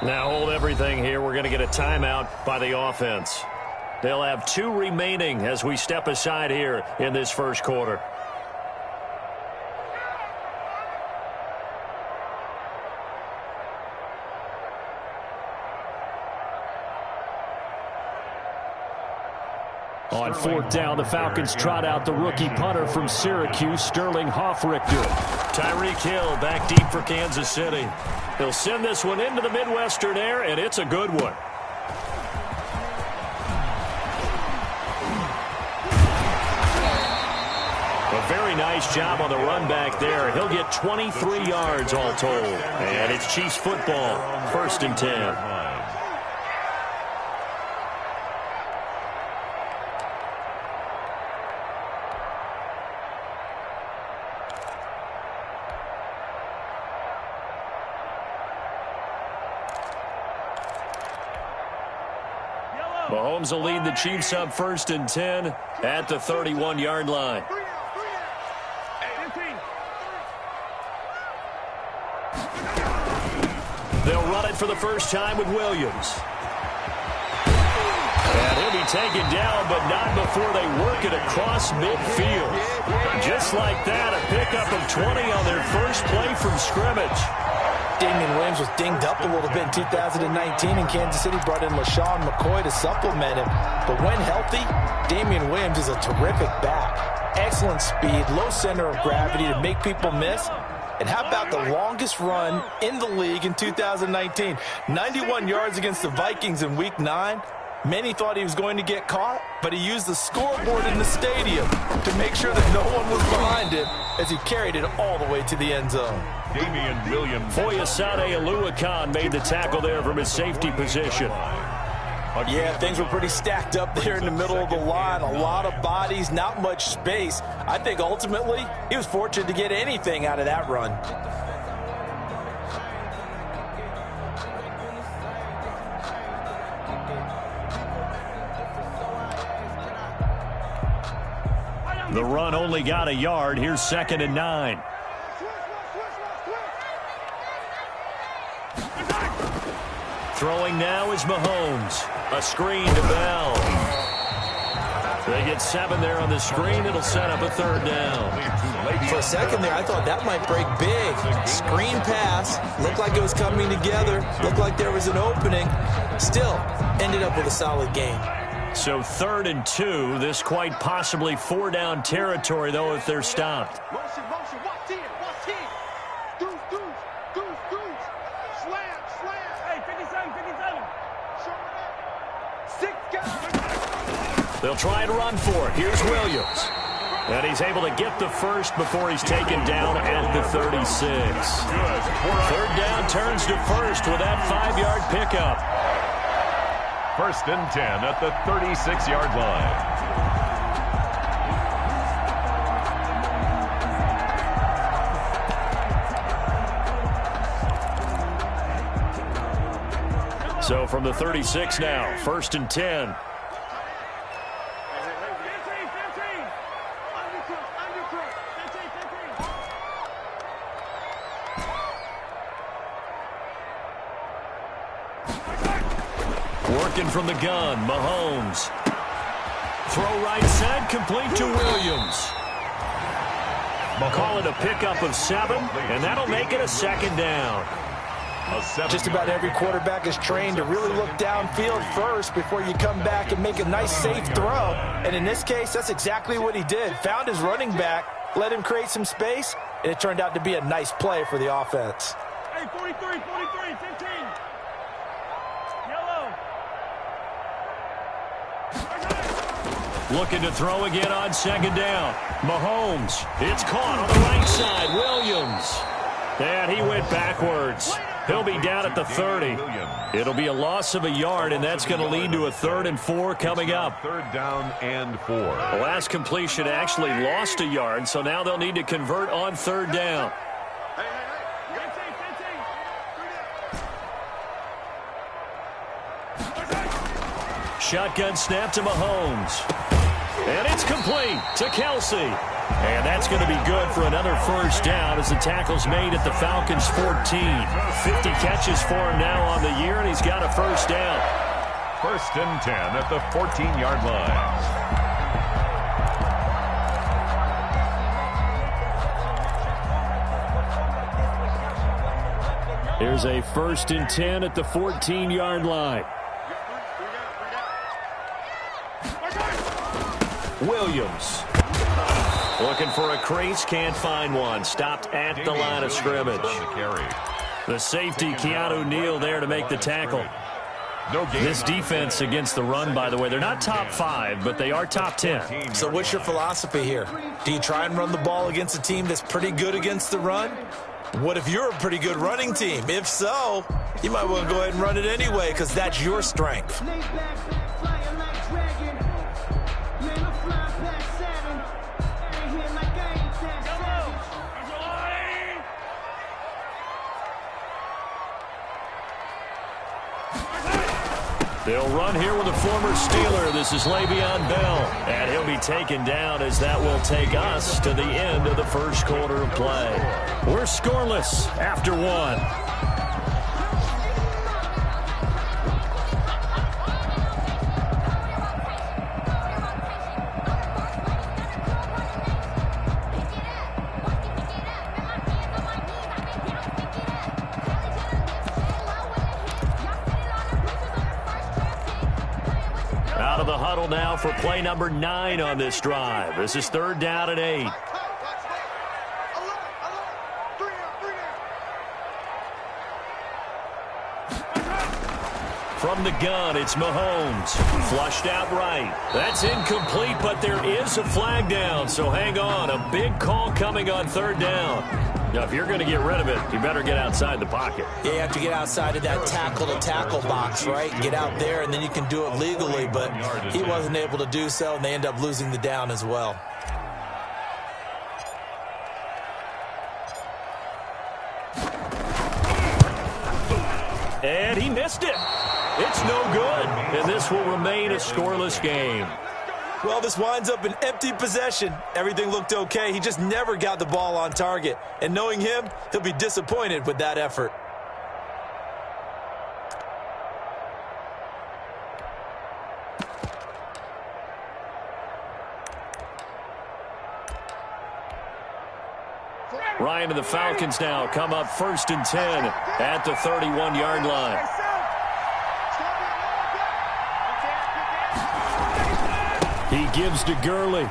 Now hold everything here. We're going to get a timeout by the offense. They'll have 2 remaining as we step aside here in this first quarter. On 4th down, the Falcons trot out the rookie punter from Syracuse, Sterling Hoffrichter. Tyreek Hill back deep for Kansas City. He'll send this one into the Midwestern air, and it's a good one. A very nice job on the run back there. He'll get 23 yards all told. And it's Chiefs football, 1st and 10. Mahomes will lead the Chiefs up 1st and 10 at the 31-yard line. They'll run it for the first time with Williams. And he'll be taken down, but not before they work it across midfield. Just like that, a pickup of 20 on their first play from scrimmage. Damian Williams was dinged up a little bit in 2019, and Kansas City brought in LaShawn McCoy to supplement him. But when healthy, Damian Williams is a terrific back. Excellent speed, low center of gravity to make people miss. And how about the longest run in the league in 2019? 91 yards against the Vikings in Week 9. Many thought he was going to get caught, but he used the scoreboard in the stadium to make sure that no one was behind him as he carried it all the way to the end zone. Damian Williams. Foyesade Oluwakan made the tackle there from his safety position. Yeah, things were pretty stacked up there in the middle of the line. A lot of bodies, not much space. I think ultimately he was fortunate to get anything out of that run. The run only got a yard. Here's 2nd and 9. Throwing now is Mahomes. A screen to Bell. They get 7 there on the screen. It'll set up a 3rd down. For a second there, I thought that might break big. Screen pass. Looked like it was coming together. Looked like there was an opening. Still, ended up with a solid gain. So 3rd and 2. This quite possibly 4-down territory, though, if they're stopped. Motion, watch it. Deuce. Slam. Hey, 57. 6 guys. They'll try and run for it. Here's Williams. And he's able to get the first before he's taken down at the 36. 3rd down turns to first with that 5-yard pickup. 1st and 10 at the 36-yard line. So from the 36 now, 1st and 10. Working from the gun, Mahomes. Throw right side, complete to Williams. Call it a pickup of 7, and that'll make it a 2nd down. Just about every quarterback is trained to really look downfield first before you come back and make a nice, safe throw. And in this case, that's exactly what he did. Found his running back, let him create some space, and it turned out to be a nice play for the offense. Hey, 43, 15. Yellow. Looking to throw again on 2nd down. Mahomes. It's caught on the right side. Williams. And he went backwards. He'll be down at the 30. It'll be a loss of a yard, and that's going to lead to a 3rd and 4 coming up. 3rd down and 4. The last completion actually lost a yard, so now they'll need to convert on 3rd down. Shotgun snap to Mahomes. And it's complete to Kelsey. And that's going to be good for another first down as the tackle's made at the Falcons' 14. 50 catches for him now on the year, and he's got a first down. First and 10 at the 14-yard line. Here's a first and 10 at the 14-yard line. Williams. Looking for a crease, can't find one. Stopped at the line of scrimmage. The safety, Keanu Neal, there to make the tackle. This defense against the run, by the way, they're not top 5, but they are top 10. So what's your philosophy here? Do you try and run the ball against a team that's pretty good against the run? What if you're a pretty good running team? If so, you might want to go ahead and run it anyway because that's your strength. They'll run here with a former Steeler. This is Le'Veon Bell. And he'll be taken down as that will take us to the end of the first quarter of play. We're scoreless after one. Out of the huddle now for play number 9 on this drive. This is 3rd down and 8. From the gun, it's Mahomes. Flushed out right. That's incomplete, but there is a flag down, so hang on. A big call coming on 3rd down. Now, if you're going to get rid of it, you better get outside the pocket. Yeah, you have to get outside of that tackle-to-tackle box, right? Get out there, and then you can do it legally, but he wasn't able to do so, and they end up losing the down as well. And he missed it. It's no good, and this will remain a scoreless game. Well, this winds up an empty possession. Everything looked okay. He just never got the ball on target. And knowing him, he'll be disappointed with that effort. Ryan and the Falcons now come up 1st and 10 at the 31-yard line. He gives to Gurley.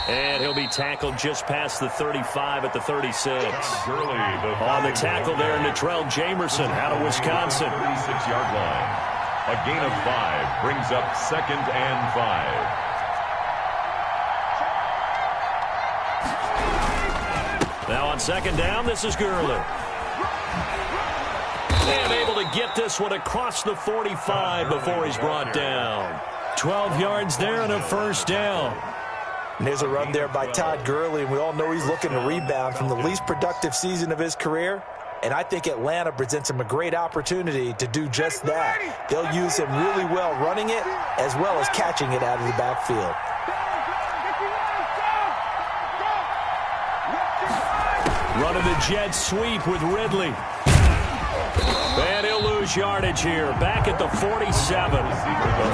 And he'll be tackled just past the 35 at the 36. Gurley, On the tackle there, Natrell Jamerson out of Wisconsin. 36-yard line. A gain of 5 brings up 2nd and 5. Now on 2nd down, this is Gurley. And able to get this one across the 45 before he's brought down. 12 yards there and a first down. And there's a run there by Todd Gurley, and we all know he's looking to rebound from the least productive season of his career. And I think Atlanta presents him a great opportunity to do just that. They'll use him really well running it as well as catching it out of the backfield. Running the jet sweep with Ridley. And he'll lose yardage here. Back at the 47.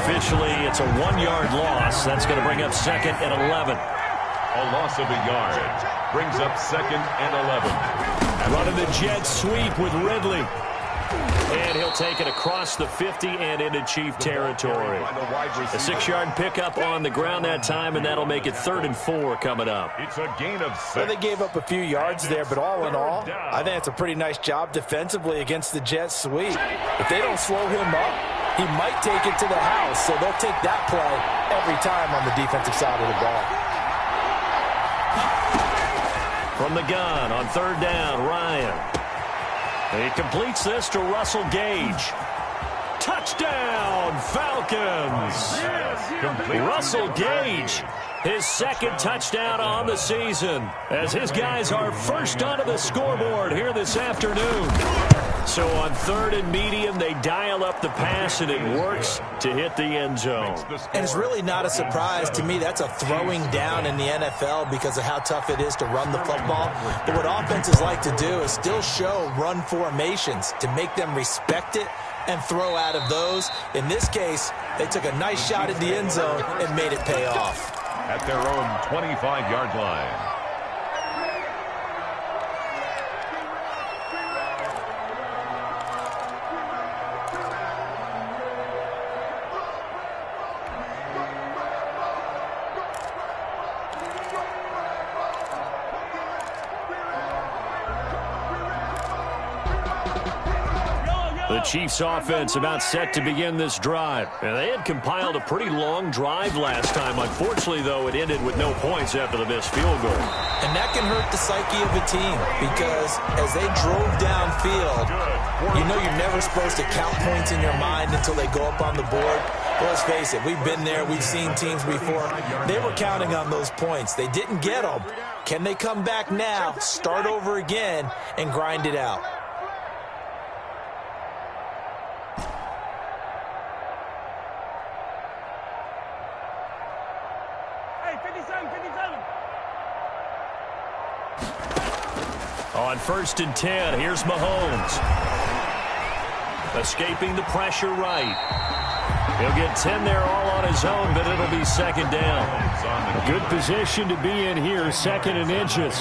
Officially, it's a 1-yard loss. That's going to bring up 2nd and 11. A loss of a yard brings up 2nd and 11. Running the jet sweep with Ridley. And he'll take it across the 50 and into Chief territory. A 6-yard pickup on the ground that time, and that'll make it 3rd and 4 coming up. It's a gain of 6. Well, they gave up a few yards there, but all in all, I think it's a pretty nice job defensively against the jet sweep. If they don't slow him up, he might take it to the house, so they'll take that play every time on the defensive side of the ball. From the gun on 3rd down, Ryan. He completes this to Russell Gage. Touchdown, Falcons! Russell Gage His second touchdown on the season as his guys are first onto the scoreboard here this afternoon. So on 3rd and medium, they dial up the pass, and it works to hit the end zone. And it's really not a surprise to me. That's a throwing down in the NFL because of how tough it is to run the football. But what offenses like to do is still show run formations to make them respect it and throw out of those. In this case, they took a nice shot at the end zone and made it pay off. At their own 25-yard line. The Chiefs offense about set to begin this drive. And they had compiled a pretty long drive last time. Unfortunately, though, it ended with no points after the missed field goal. And that can hurt the psyche of a team because as they drove downfield, you know you're never supposed to count points in your mind until they go up on the board. Well, let's face it, we've been there. We've seen teams before. They were counting on those points. They didn't get them. Can they come back now, start over again, and grind it out? On 1st and 10, here's Mahomes. Escaping the pressure right. He'll get 10 there all on his own, but it'll be 2nd down. Good position to be in here, 2nd and inches.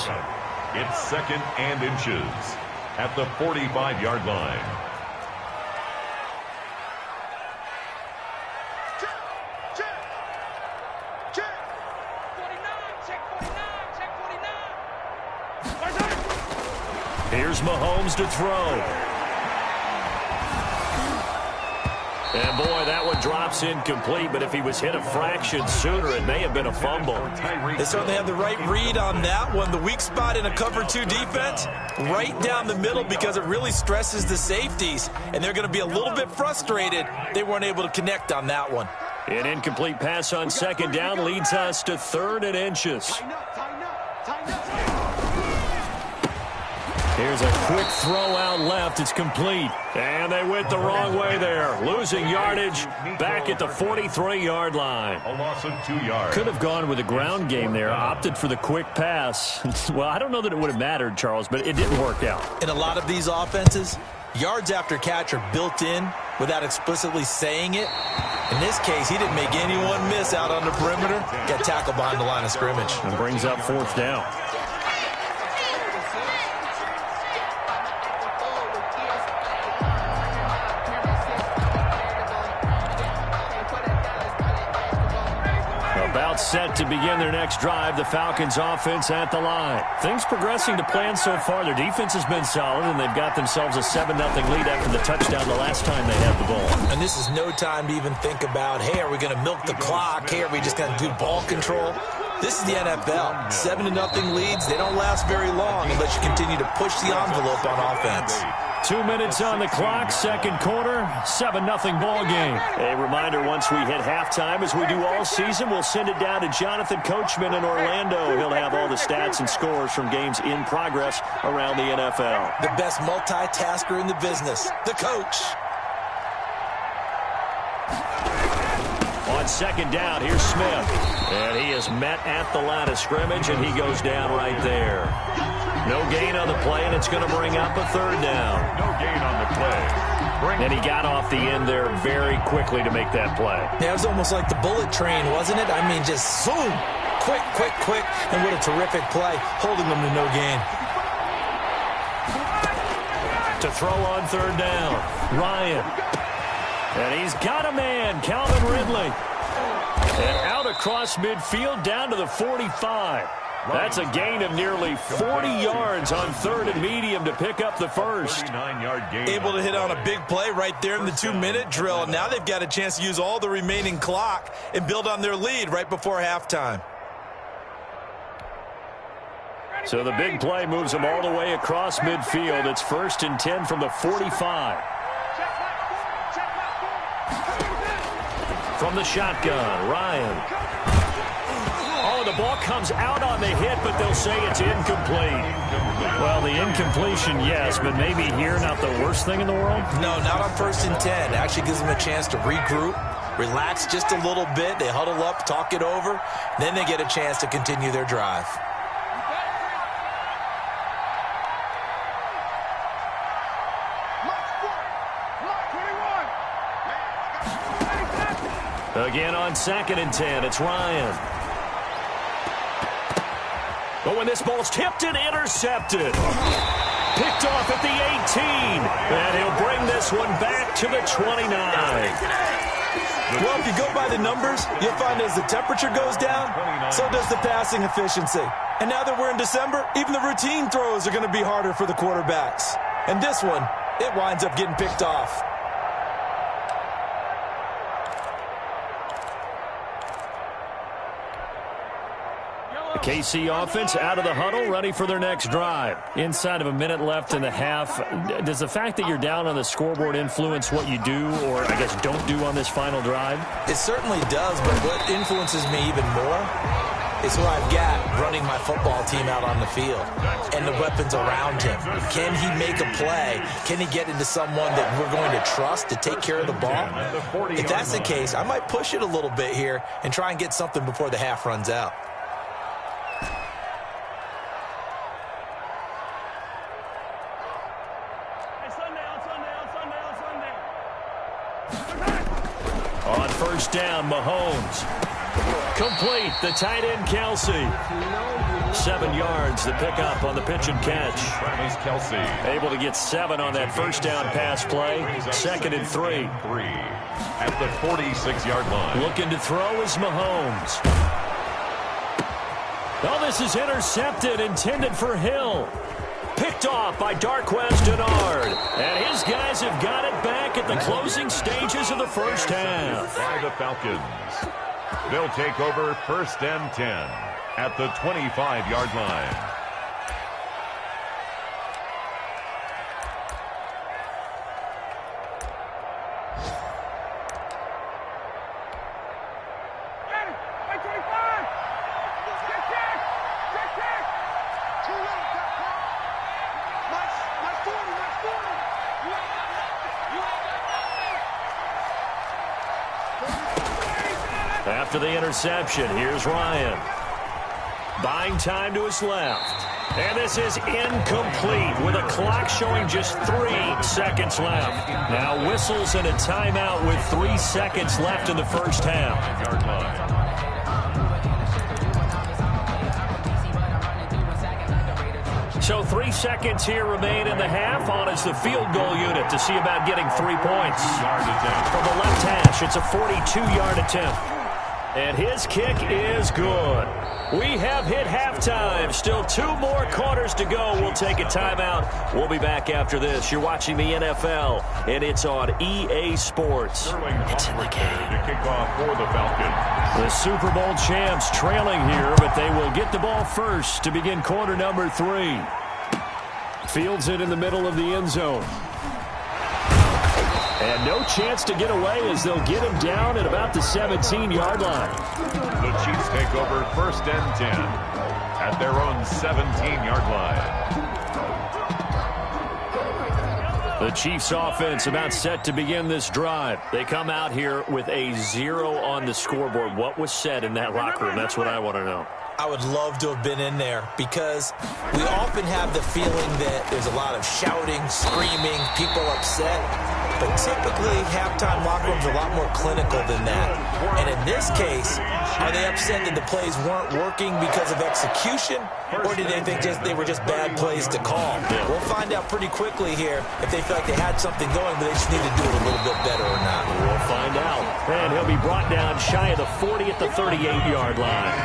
It's 2nd and inches at the 45-yard line. Here's Mahomes to throw. And, boy, that one drops incomplete, but if he was hit a fraction sooner, it may have been a fumble. They certainly have the right read on that one. The weak spot in a cover 2 defense, right down the middle because it really stresses the safeties, and they're going to be a little bit frustrated they weren't able to connect on that one. An incomplete pass on 2nd down leads us to 3rd and inches. Here's a quick throw out left. It's complete. And they went the wrong way there. Losing yardage back at the 43-yard line. A loss of 2 yards. Could have gone with a ground game there. Opted for the quick pass. Well, I don't know that it would have mattered, Charles, but it didn't work out. In a lot of these offenses, yards after catch are built in without explicitly saying it. In this case, he didn't make anyone miss out on the perimeter. Got tackled behind the line of scrimmage. And brings up 4th down. About set to begin their next drive, the Falcons offense at the line. Things progressing to plan so far. Their defense has been solid, and they've got themselves a 7-0 lead after the touchdown the last time they had the ball. And this is no time to even think about, hey, are we going to milk the clock? Hey, are we just going to do ball control? This is the NFL. 7-0 leads, they don't last very long unless you continue to push the envelope on offense. 2 minutes on the clock, 2nd quarter, 7-0 ball game. A reminder, once we hit halftime, as we do all season, we'll send it down to Jonathan Coachman in Orlando. He'll have all the stats and scores from games in progress around the NFL. The best multitasker in the business, the coach. On 2nd down, here's Smith. And he is met at the line of scrimmage, and he goes down right there. No gain on the play, and it's going to bring up a 3rd down. No gain on the play. And he got off the end there very quickly to make that play. Yeah, it was almost like the bullet train, wasn't it? I mean, just zoom. Quick, quick, quick. And what a terrific play, holding them to no gain. To throw on 3rd down, Ryan. And he's got a man, Calvin Ridley. And out across midfield down to the 45. That's a gain of nearly 40 yards on 3rd and medium to pick up the first. 39-yard gain. Able to hit on a big play right there in the 2-minute drill. Now they've got a chance to use all the remaining clock and build on their lead right before halftime. So the big play moves them all the way across midfield. It's 1st and 10 from the 45. From the shotgun, Ryan. Oh, the ball comes out on the hit, but they'll say it's incomplete. Well, the incompletion, yes, but maybe here not the worst thing in the world? No, not on 1st and 10. Actually gives them a chance to regroup, relax just a little bit. They huddle up, talk it over. Then they get a chance to continue their drive. Again on 2nd and 10, it's Ryan. But when this ball's tipped and intercepted. Picked off at the 18. And he'll bring this one back to the 29. Well, if you go by the numbers, you'll find as the temperature goes down, so does the passing efficiency. And now that we're in December, even the routine throws are going to be harder for the quarterbacks. And this one, it winds up getting picked off. KC offense out of the huddle, ready for their next drive. Inside of a minute left in the half, does the fact that you're down on the scoreboard influence what you do, or I guess don't do on this final drive? It certainly does, but what influences me even more is who I've got running my football team out on the field and the weapons around him. Can he make a play? Can he get into someone that we're going to trust to take care of the ball? If that's the case, I might push it a little bit here and try and get something before the half runs out. On 1st down, Mahomes. Complete, the tight end, Kelsey. 7 yards, the pickup on the pitch and catch. Travis Kelsey. Able to get 7 on that 1st down pass play. 2nd and 3. At the 46-yard line. Looking to throw is Mahomes. Oh, this is intercepted, intended for Hill. Picked off by Darquez Denard. And his guys have got it back at the closing stages of the 1st half. By the Falcons. They'll take over 1st and 10 at the 25-yard line. After the interception, here's Ryan. Buying time to his left. And this is incomplete with a clock showing just 3 seconds left. Now whistles and a timeout with 3 seconds left in the 1st half. So 3 seconds here remain in the half. On is the field goal unit to see about getting 3 points. From the left hash, it's a 42-yard attempt. And his kick is good. We have hit halftime. Still 2 more quarters to go. We'll take a timeout. We'll be back after this. You're watching the NFL, and it's on EA Sports. It's in the game. To kick off for the Falcons. The Super Bowl champs trailing here, but they will get the ball first to begin quarter number 3. Fields it in the middle of the end zone. And no chance to get away as they'll get him down at about the 17-yard line. The Chiefs take over 1st and 10 at their own 17-yard line. The Chiefs offense about set to begin this drive. They come out here with a 0 on the scoreboard. What was said in that locker room? That's what I want to know. I would love to have been in there because we often have the feeling that there's a lot of shouting, screaming, people upset. But typically, halftime locker rooms are a lot more clinical than that. And in this case, are they upset that the plays weren't working because of execution? Or did they think they were just bad plays to call? We'll find out pretty quickly here if they feel like they had something going, but they just need to do it a little bit better or not. We'll find out. And he'll be brought down shy of the 40 at the 38-yard line.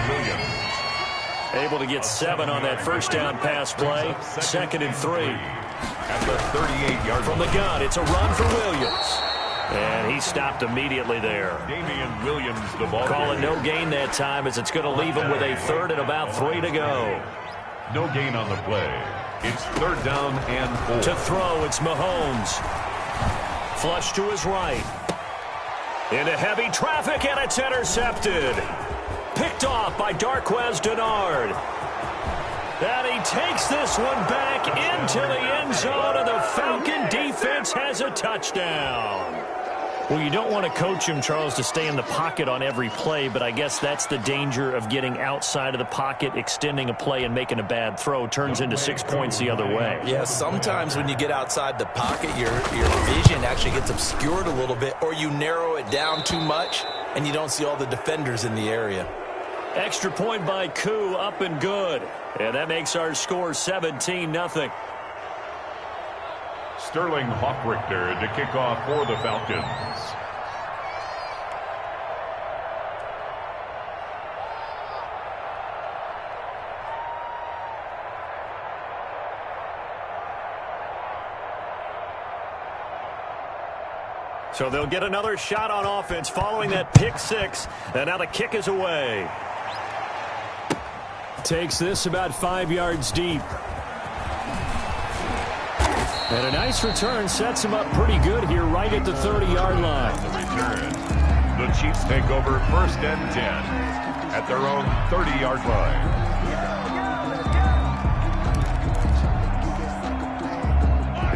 Able to get 7 on that 1st down pass play. 2nd and 3. At the 38-yard from the gun, it's a run for Williams. And he stopped immediately there. Damian Williams, the ball. Calling no gain that time as it's going to leave him with a 3rd and about 3 to go. No gain on the play. It's 3rd down and 4. To throw, it's Mahomes. Flush to his right. Into heavy traffic, and it's intercepted. picked off by Darquez Denard. And he takes this one back into the end zone, and the Falcon defense has a touchdown. Well, you don't want to coach him, Charles, to stay in the pocket on every play, but I guess that's the danger of getting outside of the pocket, extending a play, and making a bad throw. Turns into 6 points the other way. Yeah, sometimes when you get outside the pocket, your vision actually gets obscured a little bit, or you narrow it down too much, and you don't see all the defenders in the area. Extra point by Koo, up and good. And that makes our score 17-0. Sterling Hoffrichter to kick off for the Falcons. So they'll get another shot on offense following that pick six. And now the kick is away. Takes this about 5 yards deep. And a nice return sets him up pretty good here right at the 30-yard line. The return. The Chiefs take over 1st and 10 at their own 30-yard line.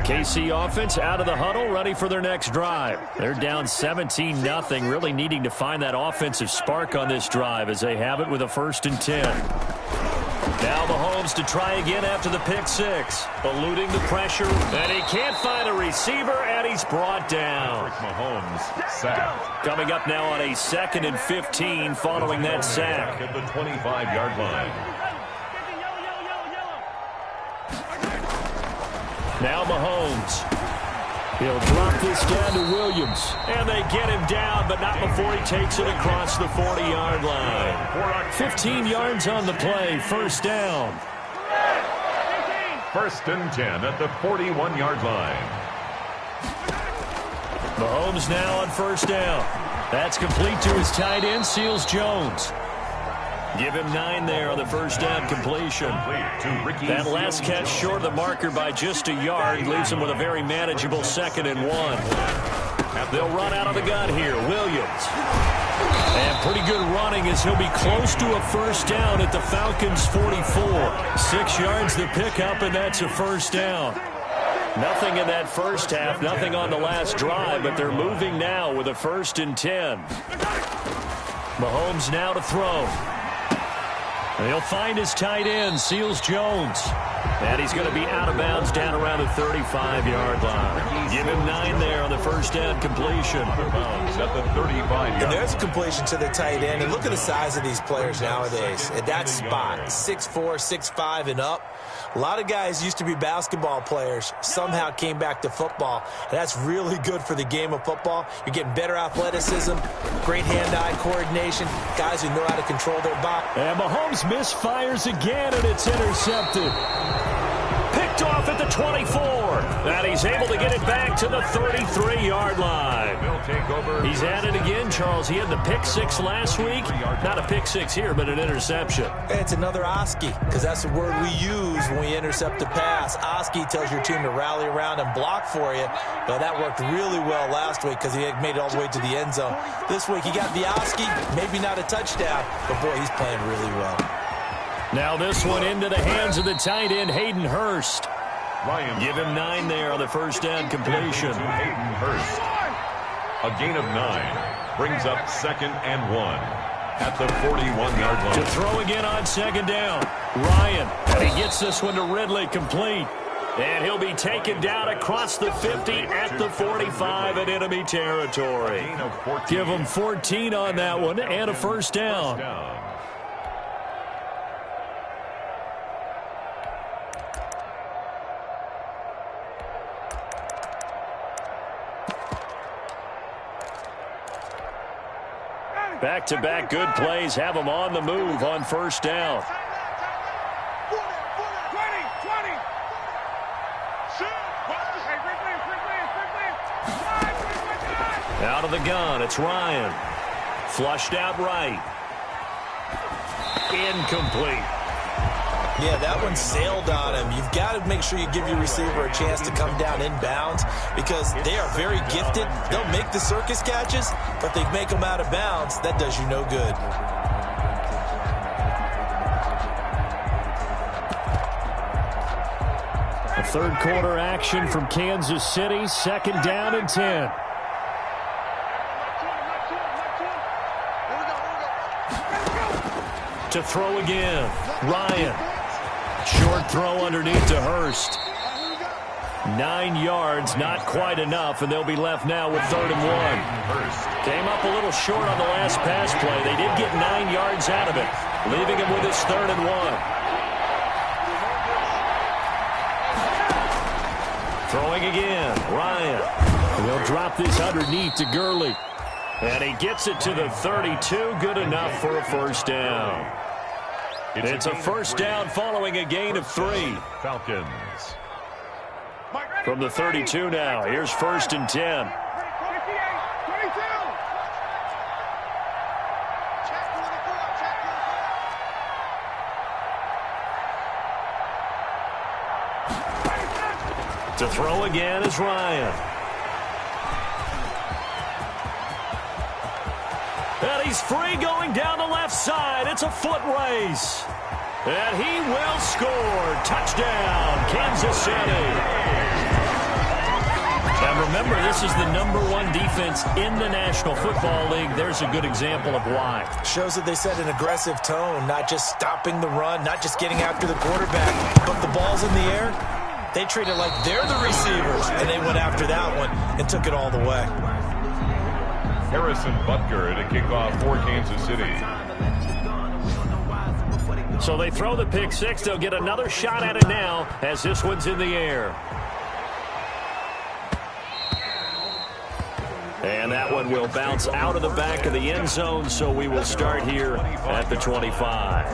KC offense out of the huddle, ready for their next drive. They're down 17-0, really needing to find that offensive spark on this drive as they have it with a 1st and 10. Now Mahomes to try again after the pick six, eluding the pressure, and he can't find a receiver, and he's brought down. Mahomes sacked. Coming up now on a 2nd and 15 following that sack. At the 25-yard line. Now Mahomes. He'll drop this down to Williams. And they get him down, but not before he takes it across the 40-yard line. 15 yards on the play. 1st down. 1st and 10 at the 41-yard line. Mahomes now on 1st down. That's complete to his tight end, Seals Jones. Give him 9 there on the 1st down completion. That last catch short of the marker by just a yard leaves him with a very manageable 2nd and 1. They'll run out of the gun here. Williams. And pretty good running as he'll be close to a 1st down at the Falcons' 44. 6 yards the pickup, and that's a 1st down. Nothing in that first half, nothing on the last drive, but they're moving now with a 1st and 10. Mahomes now to throw. He'll find his tight end, Seals Jones. And he's going to be out of bounds down around the 35-yard line. Give him 9 there on the 1st down completion. At the 35-yard. And there's a completion to the tight end. And look at the size of these players nowadays. At that spot, 6'4", 6'5", and up. A lot of guys used to be basketball players, somehow came back to football. And that's really good for the game of football. You're getting better athleticism, great hand-eye coordination, guys who know how to control their body. And Mahomes misfires again, and it's intercepted. Picked off at the 24. And he's able to get it back to the 33-yard line. He's had it again, Charles. He had the pick six last week. Not a pick six here, but an interception. It's another Oski, because that's the word we use when we intercept a pass. Oski tells your team to rally around and block for you. But that worked really well last week because he had made it all the way to the end zone. This week he got the Oski, maybe not a touchdown, but boy, he's playing really well. Now this one into the hands of the tight end, Hayden Hurst. Give him 9 there on the 1st down completion. Hayden Hurst. A gain of 9 brings up 2nd and 1 at the 41-yard line. To throw again on 2nd down. Ryan, and he gets this one to Ridley, complete. And he'll be taken down across the 50 at the 45 in enemy territory. Give him 14 on that one and a 1st down. Back-to-back good plays have them on the move on 1st down. 20. Out of the gun, it's Ryan. Flushed out right. Incomplete. Yeah, that one sailed on him. You've got to make sure you give your receiver a chance to come down inbounds because they are very gifted. They'll make the circus catches, but they make them out of bounds. That does you no good. Third quarter action from Kansas City. Second down and 10. To throw again. Ryan. Short throw underneath to Hurst. 9 yards, not quite enough, and they'll be left now with 3rd and 1. Came up a little short on the last pass play. They did get 9 yards out of it, leaving him with his 3rd and 1. Throwing again, Ryan. They'll drop this underneath to Gurley. And he gets it to the 32, good enough for a first down. It's a first down following a gain of 3. Falcons. From the 32 now, here's 1st and 10. To throw again is Ryan. And he's free going down the left side. It's a foot race. And he will score. Touchdown, Kansas City. And remember, this is the #1 defense in the National Football League. There's a good example of why. Shows that they set an aggressive tone, not just stopping the run, not just getting after the quarterback, but the ball's in the air. They treat it like they're the receivers, and they went after that one and took it all the way. Harrison Butker to kick off for Kansas City. So they throw the pick six. They'll get another shot at it now as this one's in the air. And that one will bounce out of the back of the end zone, so we will start here at the 25.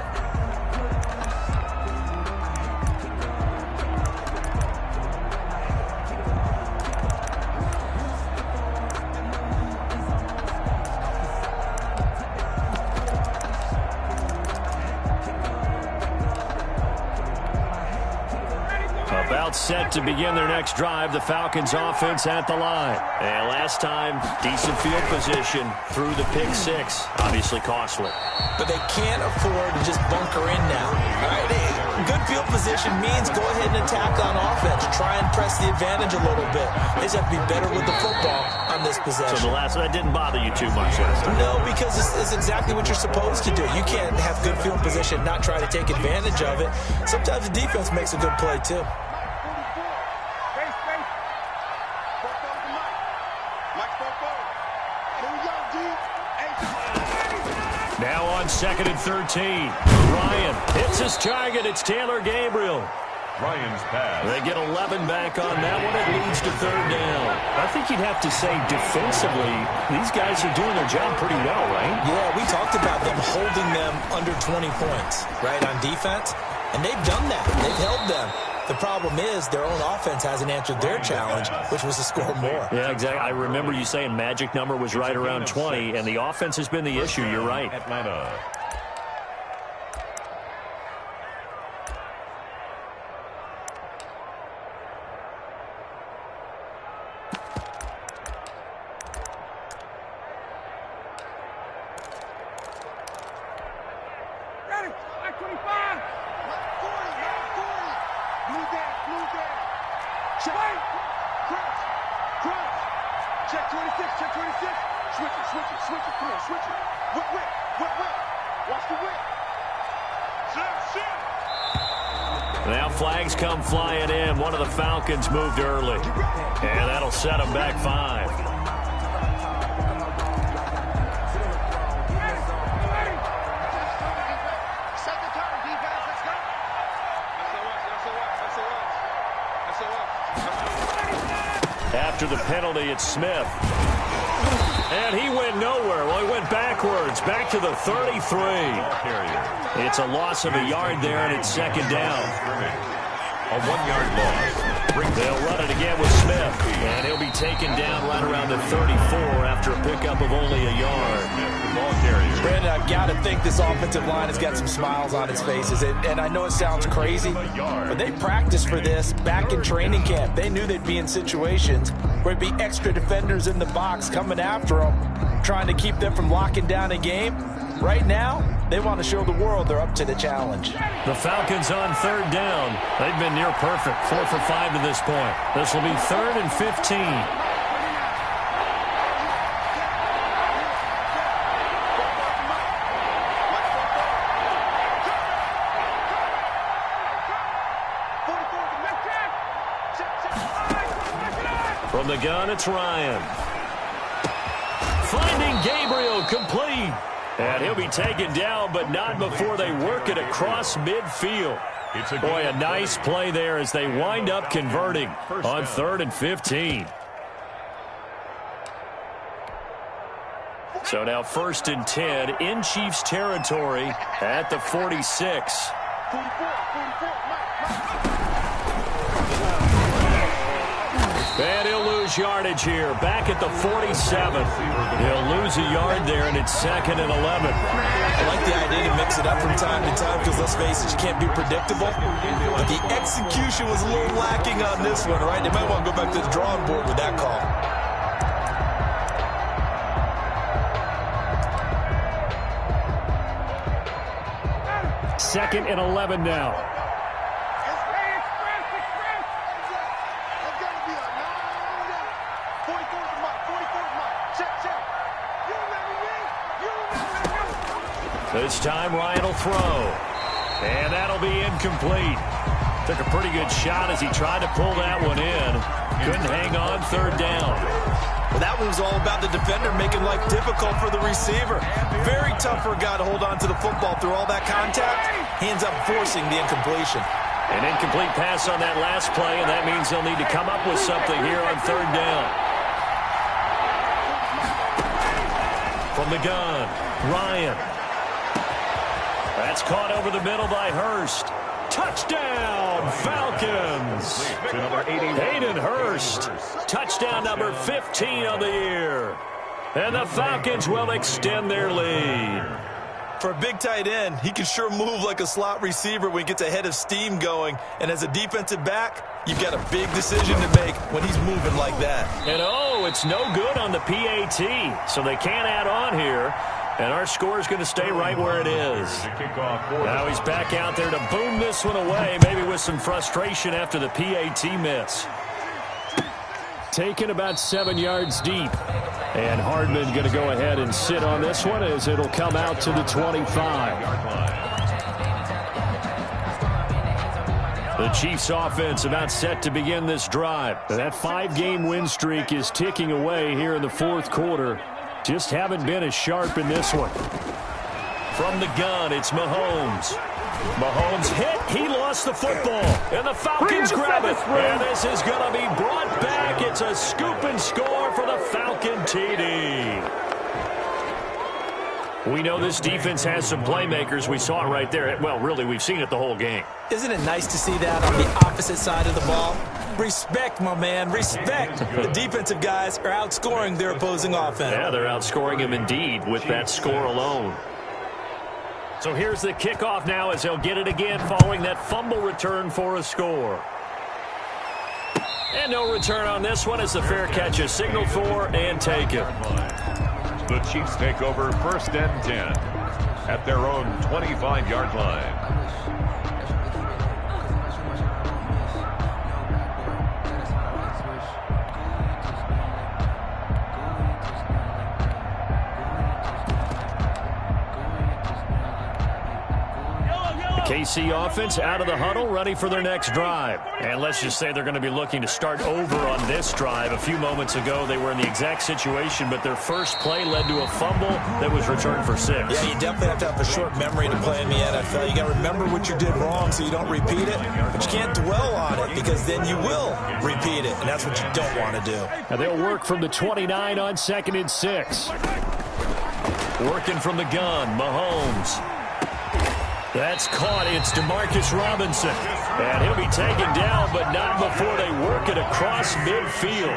About set to begin their next drive, the Falcons offense at the line. And last time, decent field position through the pick six. Obviously costly. But they can't afford to just bunker in now. All right? Good field position means go ahead and attack on offense. Try and press the advantage a little bit. They just have to be better with the football on this possession. So the last one, that didn't bother you too much last time? No, because it's exactly what you're supposed to do. You can't have good field position, not try to take advantage of it. Sometimes the defense makes a good play, too. Now on 2nd and 13. Ryan hits his target. It's Taylor Gabriel. Ryan's pass. They get 11 back on that one. It leads to 3rd down. I think you'd have to say defensively, these guys are doing their job pretty well, right? Yeah, we talked about them holding them under 20 points, right, on defense. And they've done that. They've held them. The problem is their own offense hasn't answered their challenge, which was to score more. Yeah, exactly. I remember you saying magic number was right around 20, and the offense has been the issue. You're right. Atlanta. Now flags come flying in. One of the Falcons moved early. And that'll set them back 5. After the penalty, it's Smith. And he went nowhere. Well, he went backwards, back to the 33. It's a loss of a yard there, and it's 2nd down. A 1-yard loss. They'll run it again with Smith, and he'll be taken down right around the 34 after a pickup of only a yard. Ball carrier. Brandon, I've got to think this offensive line has got some smiles on its faces. And I know it sounds crazy, but they practiced for this back in training camp. They knew they'd be in situations where it'd be extra defenders in the box coming after them, trying to keep them from locking down a game. Right now, They want to show the world they're up to the challenge. The Falcons on third down. They've been near perfect, 4 for 5 to this point. This will be 3rd and 15. From the gun, it's Ryan. Finding Gabriel, complete. And he'll be taken down, but not before they work it across midfield. Boy, a nice play there as they wind up converting on 3rd and 15. So now 1st and 10 in Chiefs territory at the 46. And he'll lose yardage here, back at the 47. He'll lose a yard there, and it's 2nd and 11. I like the idea to mix it up from time to time because, let's face it, you can't be predictable. But the execution was a little lacking on this one, right? They might want to go back to the drawing board with that call. Second and 11 now. This time Ryan will throw. And that'll be incomplete. Took a pretty good shot as he tried to pull that one in. Couldn't hang on 3rd down. Well, that one was all about the defender making life difficult for the receiver. Very tough for a guy to hold on to the football through all that contact. He ends up forcing the incompletion. An incomplete pass on that last play, and that means they'll need to come up with something here on 3rd down. From the gun, Ryan. That's caught over the middle by Hurst. Touchdown, Falcons. Hayden Hurst. Touchdown number 15 on the year. And the Falcons will extend their lead. For a big tight end, he can sure move like a slot receiver when he gets a head of steam going. And as a defensive back, you've got a big decision to make when he's moving like that. And it's no good on the PAT, so they can't add on here. And our score is going to stay right where it is. Now he's back out there to boom this one away, maybe with some frustration after the PAT miss. Taken about 7 yards deep. And Hardman going to go ahead and sit on this one as it'll come out to the 25. The Chiefs offense about set to begin this drive. That 5-game win streak is ticking away here in the 4th quarter. Just haven't been as sharp in this one. From the gun, it's Mahomes. Mahomes hit. He lost the football. And the Falcons grab it. And this is going to be brought back. It's a scoop and score for the Falcon TD. We know this defense has some playmakers. We saw it right there. Well, really, we've seen it the whole game. Isn't it nice to see that on the opposite side of the ball? Respect, my man, respect. The defensive guys are outscoring their opposing offense. Yeah, they're outscoring him indeed with that score alone. So here's the kickoff now as they'll get it again following that fumble return for a score. And no return on this one as the fair catch is signaled for and taken. The Chiefs take over 1st and 10 at their own 25-yard line. KC offense out of the huddle, ready for their next drive. And let's just say they're going to be looking to start over on this drive. A few moments ago, they were in the exact situation, but their first play led to a fumble that was returned for 6. Yeah, you definitely have to have a short memory to play in the NFL. You got to remember what you did wrong so you don't repeat it, but you can't dwell on it because then you will repeat it, and that's what you don't want to do. Now they'll work from the 29 on 2nd and 6. Working from the gun, Mahomes. That's caught. It's Demarcus Robinson. And he'll be taken down, but not before they work it across midfield.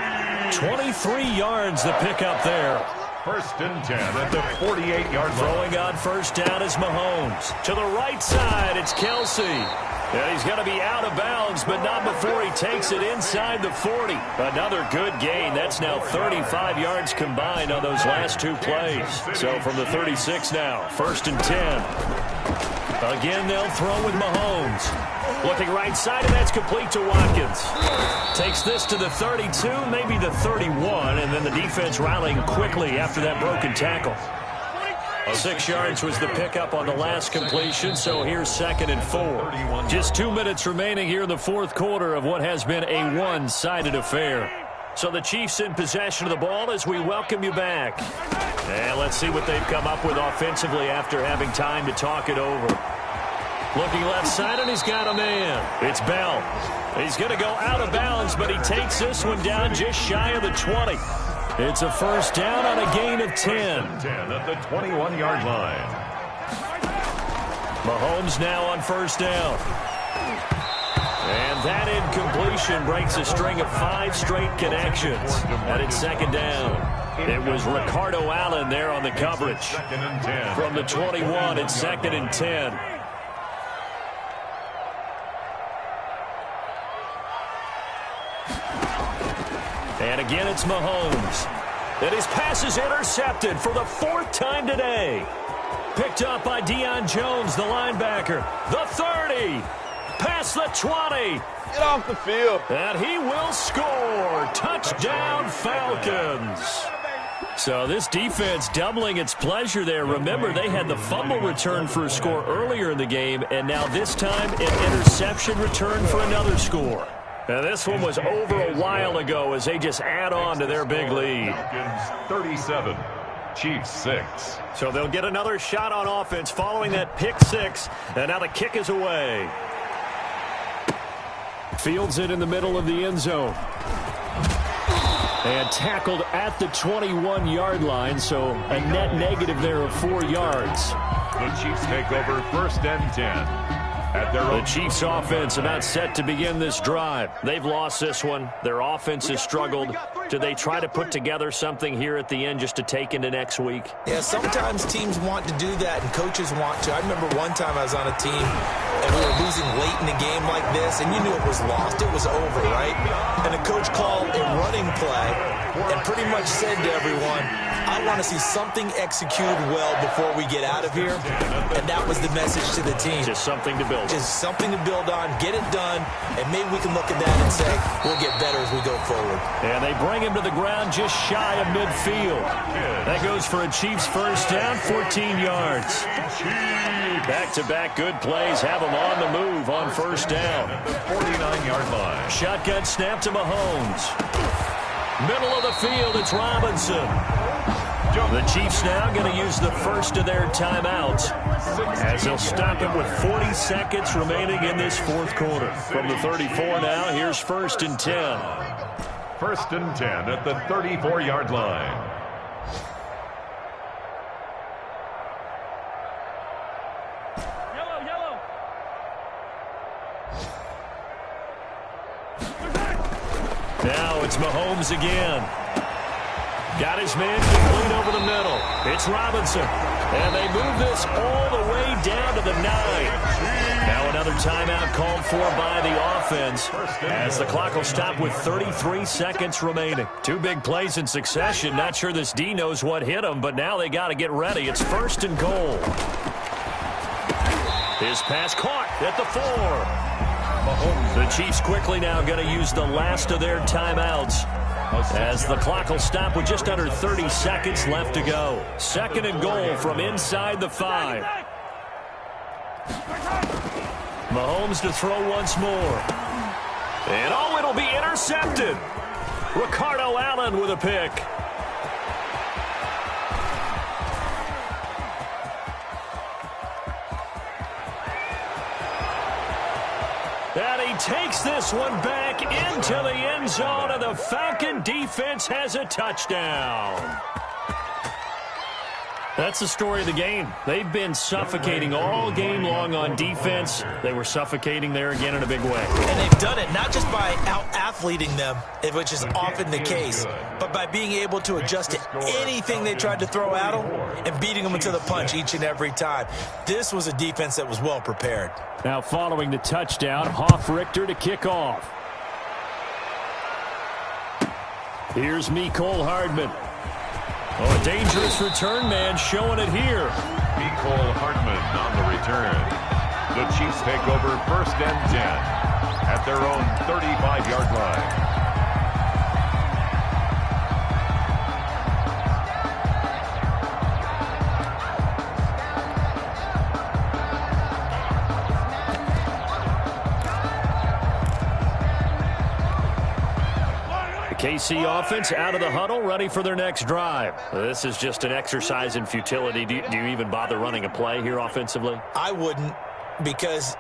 23 yards the pickup there. 1st and 10 at the 48-yard line. Throwing on 1st down is Mahomes. To the right side, it's Kelsey. And he's going to be out of bounds, but not before he takes it inside the 40. Another good gain. That's now 35 yards combined on those last two plays. So from the 36 now, 1st and 10. Again, they'll throw with Mahomes. Looking right side, and that's complete to Watkins. Takes this to the 32, maybe the 31, and then the defense rallying quickly after that broken tackle. 6 yards was the pickup on the last completion, so here's 2nd and 4. Just 2 minutes remaining here in the fourth quarter of what has been a one-sided affair. So the Chiefs in possession of the ball as we welcome you back. And let's see what they've come up with offensively after having time to talk it over. Looking left side, and he's got a man. It's Bell. He's going to go out of bounds, but he takes this one down just shy of the 20. It's a 1st down on a gain of 10. 10 at the 21-yard line. Mahomes now on 1st down. And that incompletion breaks a string of 5 straight connections. And it's 2nd down. It was Ricardo Allen there on the coverage. 2nd and 10. From the 21, it's 2nd and 10. And again, it's Mahomes. And his pass is intercepted for the 4th time today. Picked up by Deion Jones, the linebacker. The 30. Past the 20. Get off the field. And he will score. Touchdown, Falcons. So this defense doubling its pleasure there. Remember, they had the fumble return for a score earlier in the game, and now this time an interception return for another score. Now, this one was over a while ago as they just add on to their big lead. 37, Chiefs 6. So they'll get another shot on offense following that pick 6, and now the kick is away. Fields it in the middle of the end zone. And tackled at the 21-yard line, so a net negative there of 4 yards. The Chiefs take over 1st and 10. The Chiefs offense about set to begin this drive. They've lost this one. Their offense has struggled. Do they try to put together something here at the end just to take into next week? Yeah, sometimes teams want to do that and coaches want to. I remember one time I was on a team and we were losing late in a game like this, and you knew it was lost. It was over, right? And the coach called a running play and pretty much said to everyone, I want to see something executed well before we get out of here. And that was the message to the team. Just something to build. Just something to build on, get it done, and maybe we can look at that and say, we'll get better as we go forward. And they bring him to the ground just shy of midfield. That goes for a Chiefs 1st down, 14 yards. Back-to-back good plays have them on the move on 1st down. 49-yard line. Shotgun snap to Mahomes. Middle of the field, it's Robinson. The Chiefs now going to use the first of their timeouts as they'll stop it with 40 seconds remaining in this fourth quarter. From the 34 now, here's 1st and 10. 1st and 10 at the 34-yard line. Yellow. Now it's Mahomes again. Got his man complete over the middle. It's Robinson. And they move this all the way down to the 9. Now another timeout called for by the offense as the clock will stop with 33 seconds remaining. 2 big plays in succession. Not sure this D knows what hit him, but now they got to get ready. It's 1st and goal. His pass caught at the 4. The Chiefs quickly now going to use the last of their timeouts as the clock will stop with just under 30 seconds left to go. 2nd and goal from inside the 5. Mahomes to throw once more. And oh, it'll be intercepted. Ricardo Allen with a pick. And he takes this one back into the end zone, and the Falcon defense has a touchdown. That's the story of the game. They've been suffocating all game long on defense. They were suffocating there again in a big way. And they've done it not just by out-athleting them, which is often the case, but by being able to adjust to anything they tried to throw at them and beating them into the punch each and every time. This was a defense that was well prepared. Now following the touchdown, Hoff-Richter to kick off. Here's Mecole Hardman. Oh, a dangerous return man showing it here. Mecole Hardman on the return. The Chiefs take over 1st and 10 at their own 35-yard line. KC offense out of the huddle, ready for their next drive. This is just an exercise in futility. Do you even bother running a play here offensively? I wouldn't, because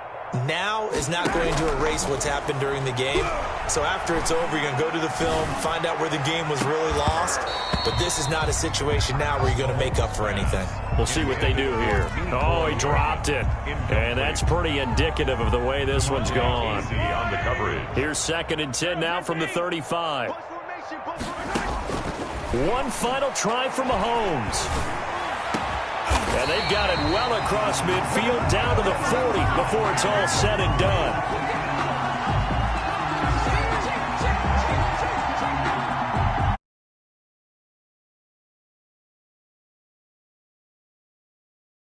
now is not going to erase what's happened during the game. So after it's over, you're going to go to the film, find out where the game was really lost. But this is not a situation now where you're going to make up for anything. We'll see what they do here. Oh, he dropped it. And that's pretty indicative of the way this one's gone. On the coverage. Here's 2nd and 10 now from the 35. One final try for Mahomes. And they've got it well across midfield down to the 40 before it's all said and done.